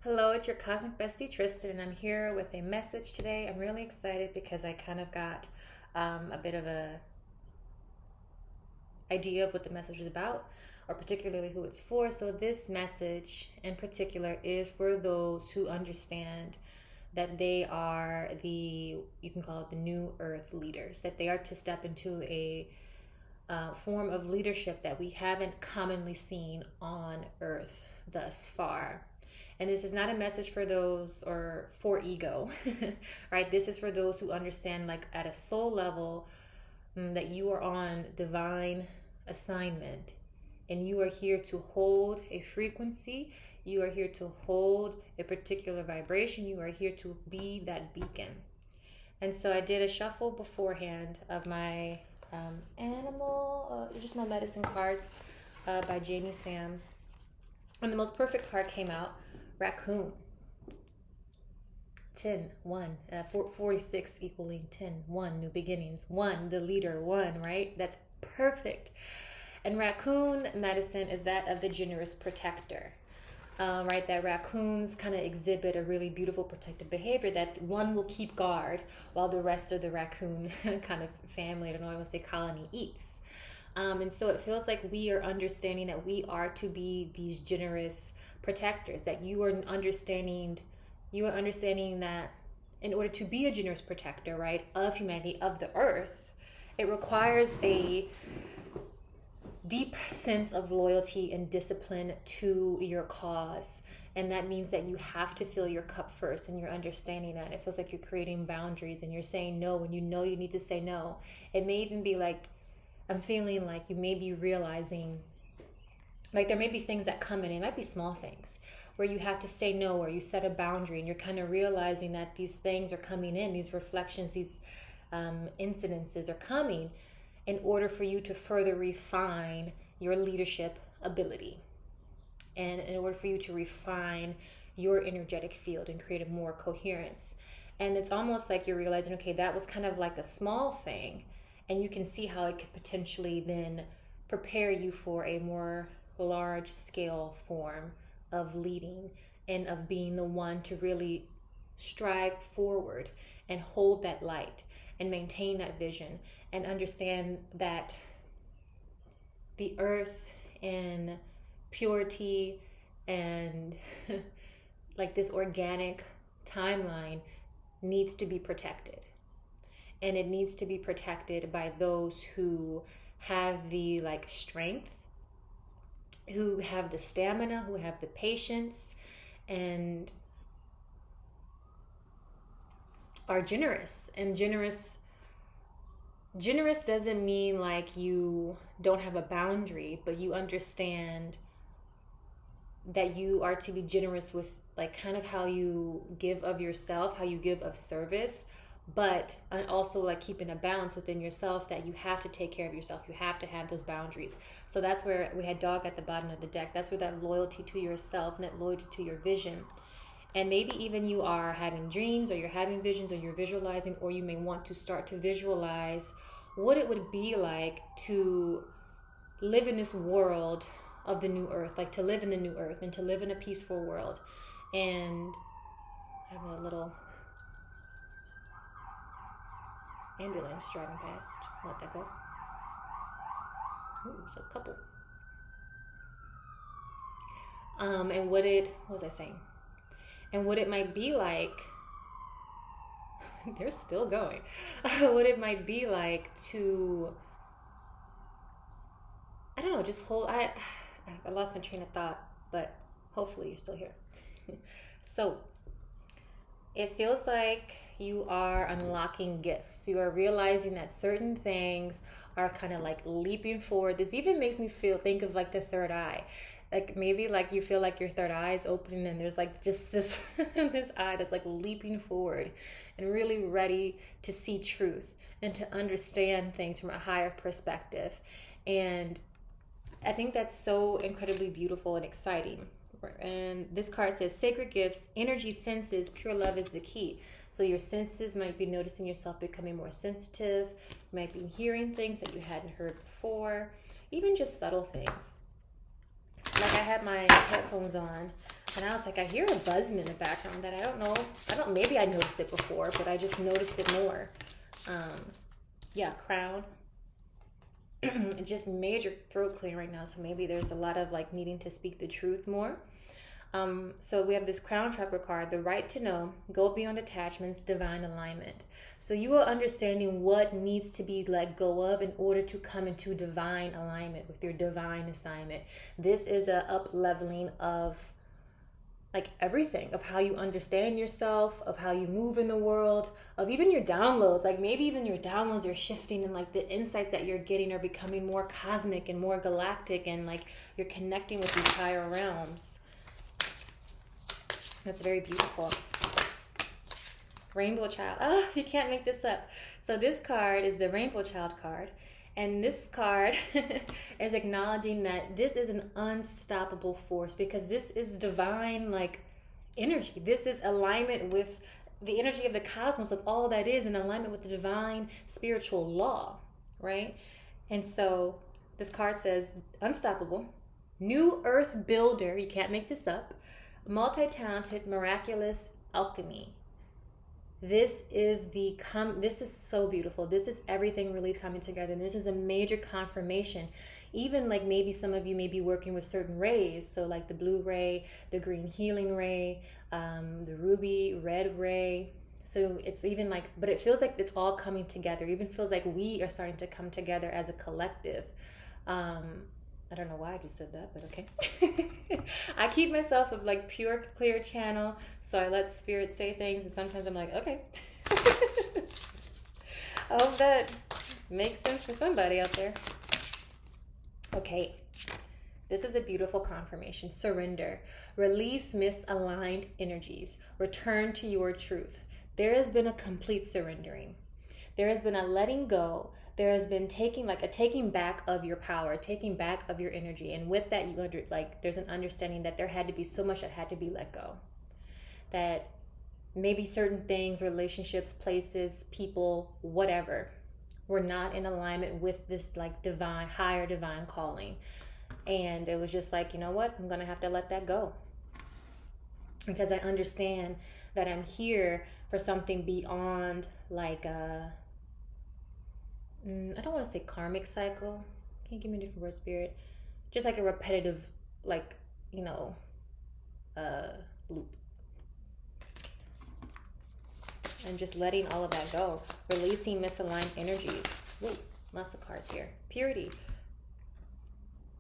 Hello, it's your Cosmic Bestie Tristan, and I'm here with a message today. I'm really excited because I kind of got a bit of a idea of what the message is about, or particularly who it's for. So this message in particular is for those who understand that they are you can call it the new earth leaders, that they are to step into a form of leadership that we haven't commonly seen on earth thus far. And this is not a message for those or for ego, right? This is for those who understand, like at a soul level, that you are on divine assignment and you are here to hold a frequency. You are here to hold a particular vibration. You are here to be that beacon. And so I did a shuffle beforehand of my just my medicine cards by Jamie Sams. And the most perfect card came out, Raccoon. 10, 1, 46 equaling 10, 1, new beginnings, 1, the leader, 1, right? That's perfect. And raccoon medicine is that of the generous protector, right? That raccoons kind of exhibit a really beautiful protective behavior that one will keep guard while the rest of the raccoon kind of family, I don't know, I want to say colony, eats. And so it feels like we are understanding that we are to be these generous protectors, that you are understanding that in order to be a generous protector, right, of humanity, of the earth, it requires a deep sense of loyalty and discipline to your cause. And that means that you have to fill your cup first, and you're understanding that. It feels like you're creating boundaries and you're saying no when you know you need to say no. It may even be like, I'm feeling like you may be realizing, like there may be things that come in, it might be small things, where you have to say no, or you set a boundary and you're kind of realizing that these things are coming in, these reflections, these incidences are coming in order for you to further refine your leadership ability. And in order for you to refine your energetic field and create a more coherence. And it's almost like you're realizing, okay, that was kind of like a small thing. And you can see how it could potentially then prepare you for a more large scale form of leading and of being the one to really strive forward and hold that light and maintain that vision and understand that the earth in purity and like this organic timeline needs to be protected. And it needs to be protected by those who have the like strength, who have the stamina, who have the patience, and are generous. And generous doesn't mean like you don't have a boundary, but you understand that you are to be generous with like kind of how you give of yourself, how you give of service, but also like keeping a balance within yourself, that you have to take care of yourself. You have to have those boundaries. So that's where we had dog at the bottom of the deck. That's where that loyalty to yourself and that loyalty to your vision. And maybe even you are having dreams, or you're having visions, or you're visualizing, or you may want to start to visualize what it would be like to live in this world of the new earth, like to live in the new earth and to live in a peaceful world. And I have a little ambulance driving past. Let that go. Ooh, it's a couple. And what was I saying? And what it might be like, they're still going. What it might be like to, I don't know, just hold, I lost my train of thought, but hopefully you're still here. So it feels like you are unlocking gifts. You are realizing that certain things are kind of like leaping forward. This even makes me think of like the third eye. Like maybe like you feel like your third eye is opening and there's like just this this eye that's like leaping forward and really ready to see truth and to understand things from a higher perspective. And I think that's so incredibly beautiful and exciting. And this card says sacred gifts, energy, senses, pure love is the key. So your senses might be noticing yourself becoming more sensitive. You might be hearing things that you hadn't heard before, even just subtle things. like I had my headphones on, and I was like, I hear a buzzing in the background that I don't know. Maybe I noticed it before, but I just noticed it more. Yeah, crown. It just made your throat clear right now, so maybe there's a lot of like needing to speak the truth more. So we have this crown chakra card, the right to know, go beyond attachments, divine alignment. So you are understanding what needs to be let go of in order to come into divine alignment with your divine assignment. This is a up leveling of like everything, of how you understand yourself, of how you move in the world, of even your downloads. Like maybe even your downloads are shifting, and like the insights that you're getting are becoming more cosmic and more galactic, and like you're connecting with these higher realms. That's very beautiful. Rainbow Child. Oh, you can't make this up. So this card is the Rainbow Child card. And this card is acknowledging that this is an unstoppable force, because this is divine like energy. This is alignment with the energy of the cosmos, of all that is, in alignment with the divine spiritual law, right? And so this card says unstoppable, new earth builder, you can't make this up, multi-talented, miraculous alchemy. This is this is so beautiful. This is everything really coming together. And this is a major confirmation. Even like maybe some of you may be working with certain rays. So like the blue ray, the green healing ray, the ruby red ray. So it's even like, but it feels like it's all coming together. It even feels like we are starting to come together as a collective. I don't know why I just said that, but okay. I keep myself a like pure, clear channel, so I let spirit say things, and sometimes I'm like, okay. I hope that makes sense for somebody out there. Okay, this is a beautiful confirmation. Surrender. Release misaligned energies. Return to your truth. There has been a complete surrendering. There has been a letting go. There has been taking back of your power, taking back of your energy. And with that, there's an understanding that there had to be so much that had to be let go. That maybe certain things, relationships, places, people, whatever, were not in alignment with this like higher divine calling. And it was just like, you know what? I'm going to have to let that go. Because I understand that I'm here for something beyond like I don't want to say karmic cycle. Can you give me a different word, Spirit? Just like a repetitive, like, loop. And just letting all of that go. Releasing misaligned energies. Woo, lots of cards here. Purity.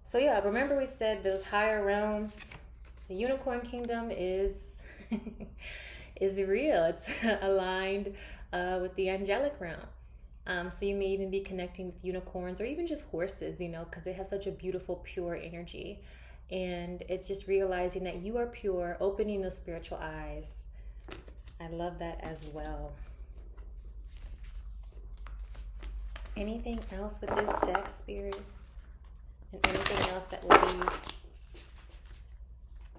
So yeah, remember we said those higher realms, the unicorn kingdom is is real. It's aligned with the angelic realm. So you may even be connecting with unicorns or even just horses, because they have such a beautiful, pure energy. And it's just realizing that you are pure, opening those spiritual eyes. I love that as well. Anything else with this deck, Spirit? And anything else that will be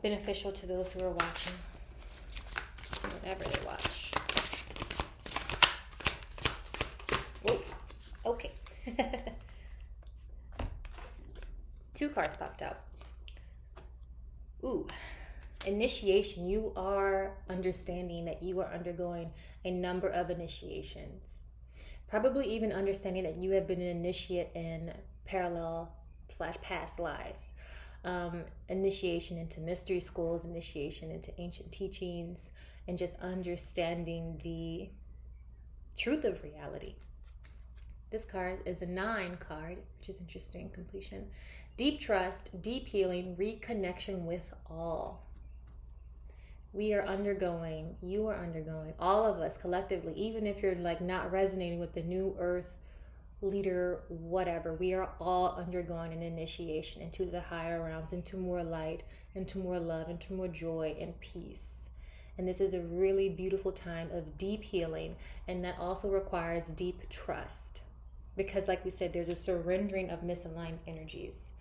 beneficial to those who are watching, whenever they watch. Whoa. Okay. 2 cards popped out. Ooh. Initiation. You are understanding that you are undergoing a number of initiations. Probably even understanding that you have been an initiate in parallel/past lives. Initiation into mystery schools, initiation into ancient teachings, and just understanding the truth of reality. This card is a 9 card, which is interesting. Completion. Deep trust, deep healing, reconnection with all. We are undergoing, you are undergoing, all of us collectively, even if you're like not resonating with the new earth leader, whatever, we are all undergoing an initiation into the higher realms, into more light, into more love, into more joy and peace. And this is a really beautiful time of deep healing, and that also requires deep trust. Because like we said, there's a surrendering of misaligned energies.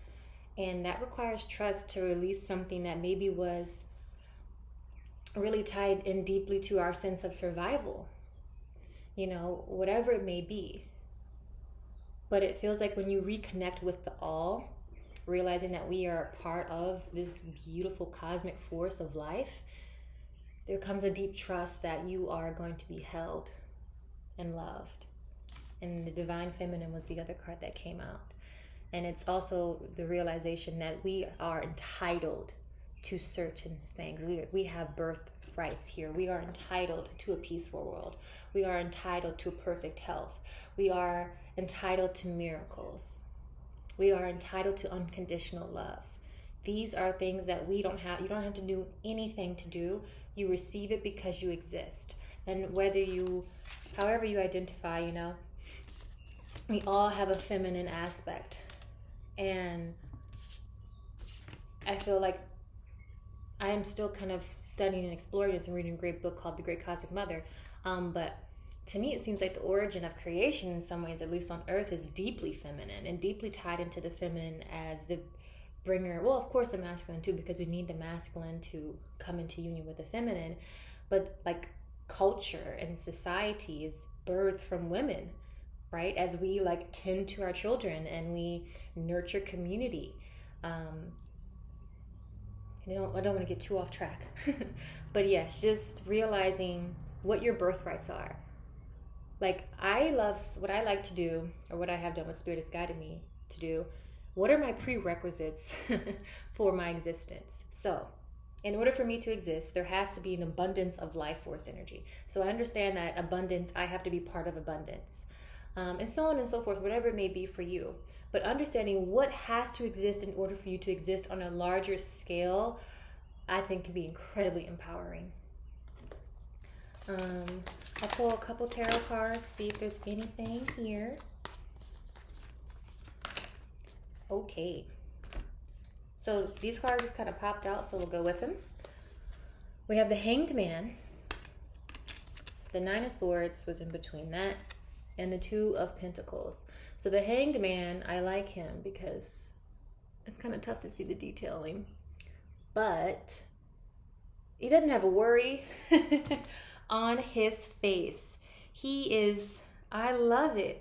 And that requires trust to release something that maybe was really tied in deeply to our sense of survival. Whatever it may be. But it feels like when you reconnect with the all, realizing that we are part of this beautiful cosmic force of life, there comes a deep trust that you are going to be held and loved. And the divine feminine was the other card that came out. And it's also the realization that we are entitled to certain things. We have birthrights here. We are entitled to a peaceful world. We are entitled to perfect health. We are entitled to miracles. We are entitled to unconditional love. These are things that we don't have. You don't have to do anything to do. You receive it because you exist. And however you identify, we all have a feminine aspect. And I feel like I am still kind of studying and exploring this and reading a great book called The Great Cosmic Mother. But to me, it seems like the origin of creation in some ways, at least on Earth, is deeply feminine and deeply tied into the feminine as the bringer. Well, of course, the masculine too, because we need the masculine to come into union with the feminine. But like culture and society is birthed from women, right? As we like tend to our children and we nurture community. I don't want to get too off track. But yes, just realizing what your birthrights are. Like, what I like to do, or what I have done, what Spirit has guided me to do. What are my prerequisites for my existence? So, in order for me to exist, there has to be an abundance of life force energy. So I understand that abundance, I have to be part of abundance. And so on and so forth, whatever it may be for you. But understanding what has to exist in order for you to exist on a larger scale, I think can be incredibly empowering. I'll pull a couple tarot cards, see if there's anything here. Okay. So these cards just kind of popped out, so we'll go with them. We have the Hanged Man. The Nine of Swords was in between that, and the Two of Pentacles. So the Hanged Man, I like him because it's kind of tough to see the detailing. But he doesn't have a worry on his face. I love it.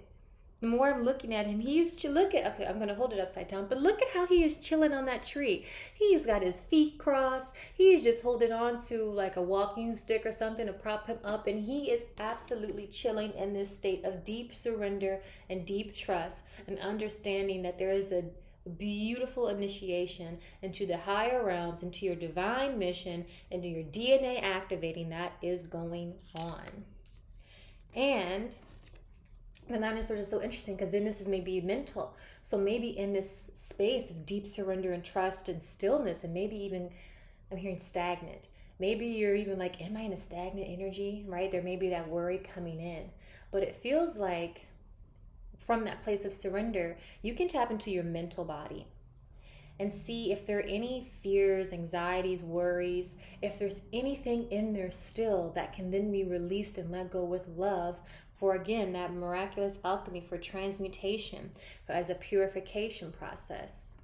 The more I'm looking at him, okay, I'm going to hold it upside down, but look at how he is chilling on that tree. He's got his feet crossed. He's just holding on to like a walking stick or something to prop him up, and he is absolutely chilling in this state of deep surrender and deep trust and understanding that there is a beautiful initiation into the higher realms, into your divine mission, into your DNA activating that is going on. And the Nine of Swords is so interesting because then this is maybe mental. So maybe in this space of deep surrender and trust and stillness, and maybe even, I'm hearing stagnant. Maybe you're even like, am I in a stagnant energy, right? There may be that worry coming in. But it feels like from that place of surrender, you can tap into your mental body and see if there are any fears, anxieties, worries, if there's anything in there still that can then be released and let go with love for, again, that miraculous alchemy, for transmutation, as a purification process.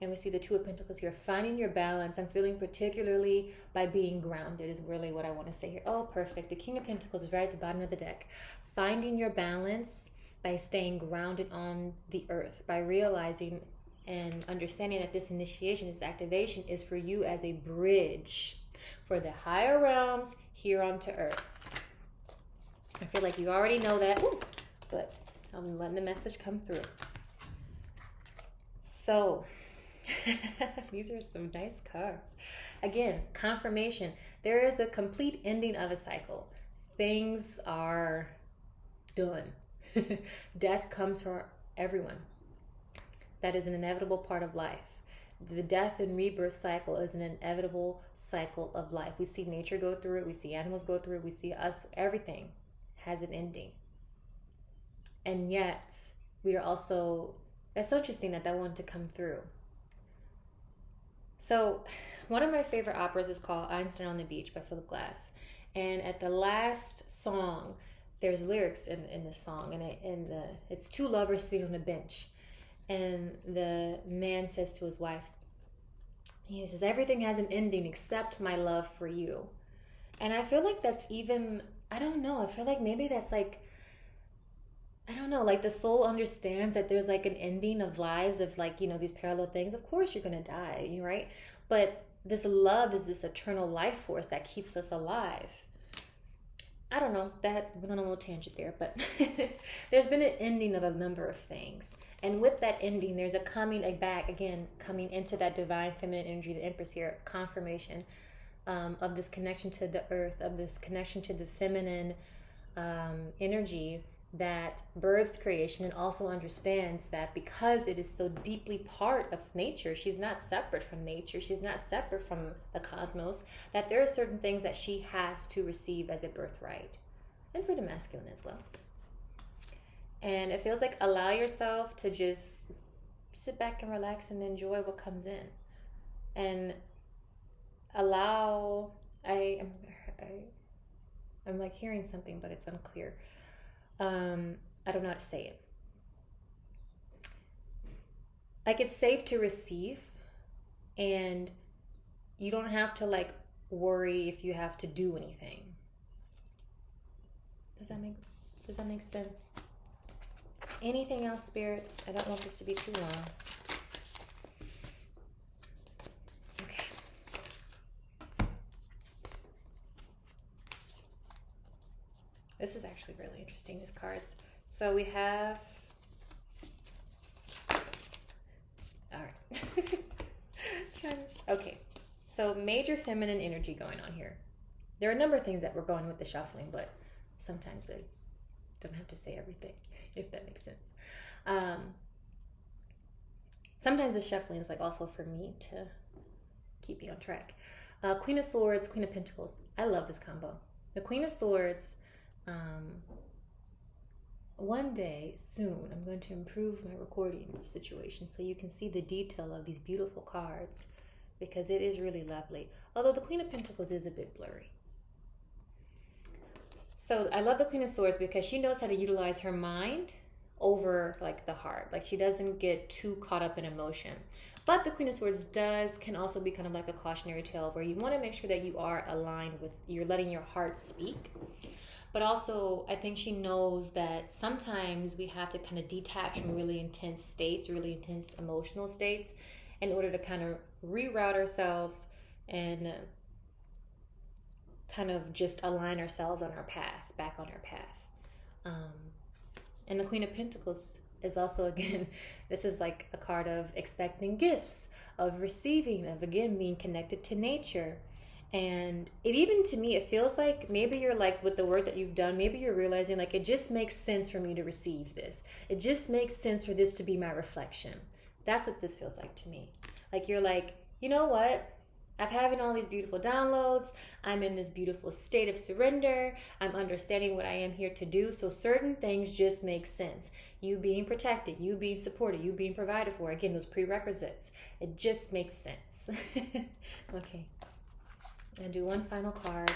And we see the Two of Pentacles here, finding your balance. I'm feeling particularly by being grounded is really what I want to say here. Oh, perfect. The King of Pentacles is right at the bottom of the deck. Finding your balance by staying grounded on the earth, by realizing and understanding that this initiation, this activation is for you as a bridge for the higher realms here onto earth. I feel like you already know that, but I'm letting the message come through. So, these are some nice cards. Again, confirmation. There is a complete ending of a cycle. Things are done. Death comes for everyone. That is an inevitable part of life. The death and rebirth cycle is an inevitable cycle of life. We see nature go through it. We see animals go through it. We see us. Everything has an ending. And yet, we are also, that's so interesting that wanted to come through. So, one of my favorite operas is called Einstein on the Beach by Philip Glass. And at the last song, there's lyrics in this song, and it's two lovers sitting on a bench. And the man says to his wife, he says, everything has an ending except my love for you. And I feel like that's even, I don't know, I feel like maybe that's like, I don't know, like the soul understands that there's like an ending of lives of like, these parallel things. Of course you're going to die, right? But this love is this eternal life force that keeps us alive. I don't know, that went on a little tangent there, but there's been an ending of a number of things. And with that ending, there's a coming back, again, coming into that divine feminine energy, the Empress here, confirmation of this connection to the earth, of this connection to the feminine energy that births creation, and also understands that because it is so deeply part of nature, she's not separate from nature, she's not separate from the cosmos, that there are certain things that she has to receive as a birthright, and for the masculine as well. And it feels like allow yourself to just sit back and relax and enjoy what comes in, and allow. I'm like hearing something, but it's unclear. I don't know how to say it. Like, it's safe to receive, and you don't have to like worry if you have to do anything. Does that make sense? Anything else, Spirit? I don't want this to be too long. Okay. This is actually really interesting, these cards. So we have... All right. Okay. So major feminine energy going on here. There are a number of things that we're going with the shuffling, but sometimes I don't have to say everything, if that makes sense. Sometimes the shuffling is like also for me to keep you on track. Queen of Swords, Queen of Pentacles. I love this combo. The Queen of Swords, one day soon I'm going to improve my recording situation so you can see the detail of these beautiful cards, because it is really lovely. Although the Queen of Pentacles is a bit blurry. So I love the Queen of Swords because she knows how to utilize her mind over like the heart. Like, she doesn't get too caught up in emotion. But the Queen of Swords can also be kind of like a cautionary tale where you want to make sure that you are aligned with, you're letting your heart speak. But also, I think she knows that sometimes we have to kind of detach from really intense states, really intense emotional states, in order to kind of reroute ourselves and kind of just align ourselves on our path, back on our path. And the Queen of Pentacles is also, again, this is like a card of expecting gifts, of receiving, of, again, being connected to nature. And it even, to me, it feels like maybe you're like, with the work that you've done, maybe you're realizing like, it just makes sense for me to receive this. It just makes sense for this to be my reflection. That's what this feels like to me. Like, you're like, you know what? I'm having all these beautiful downloads. I'm in this beautiful state of surrender. I'm understanding what I am here to do. So certain things just make sense. You being protected, you being supported, you being provided for. Again, those prerequisites. It just makes sense. Okay. I'm going to do one final card.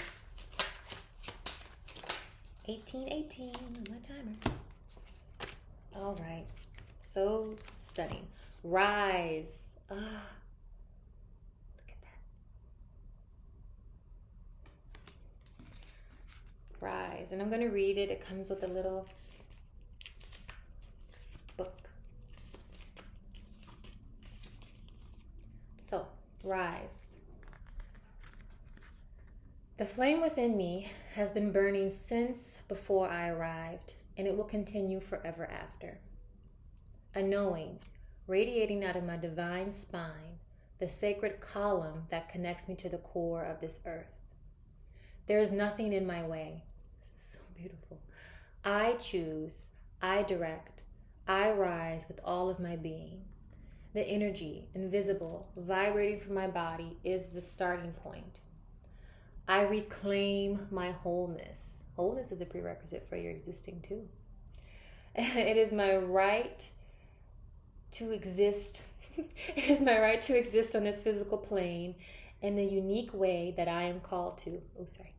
1818 on my timer. All right. So stunning. Rise. Look at that. Rise. And I'm going to read it. It comes with a little book. So, rise. The flame within me has been burning since before I arrived, and it will continue forever after. A knowing, radiating out of my divine spine, the sacred column that connects me to the core of this earth. There is nothing in my way. This is so beautiful. I choose, I direct, I rise with all of my being. The energy, invisible, vibrating from my body is the starting point. I reclaim my wholeness. Wholeness is a prerequisite for your existing too. It is my right to exist. It is my right to exist on this physical plane in the unique way that I am called to. Oh, sorry.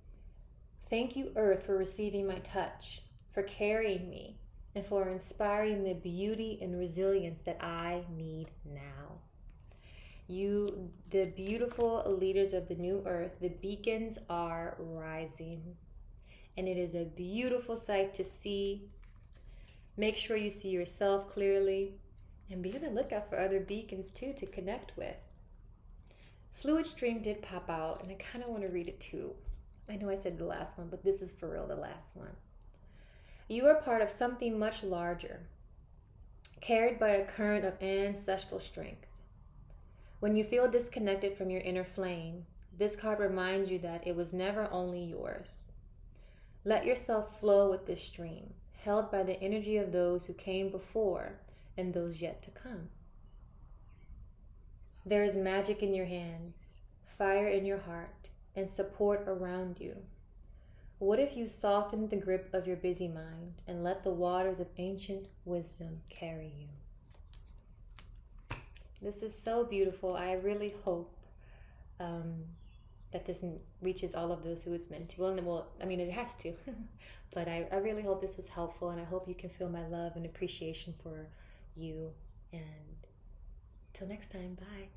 Thank you, Earth, for receiving my touch, for carrying me, and for inspiring the beauty and resilience that I need now. You, the beautiful leaders of the new earth, the beacons are rising. And it is a beautiful sight to see. Make sure you see yourself clearly, and be on the lookout for other beacons too to connect with. Fluid Stream did pop out, and I kind of want to read it too. I know I said the last one, but this is for real the last one. You are part of something much larger, carried by a current of ancestral strength. When you feel disconnected from your inner flame, this card reminds you that it was never only yours. Let yourself flow with this stream, held by the energy of those who came before and those yet to come. There is magic in your hands, fire in your heart, and support around you. What if you softened the grip of your busy mind and let the waters of ancient wisdom carry you? This is so beautiful. I really hope that this reaches all of those who it's meant to. Well, I mean, it has to. But I really hope this was helpful, and I hope you can feel my love and appreciation for you. And till next time, bye.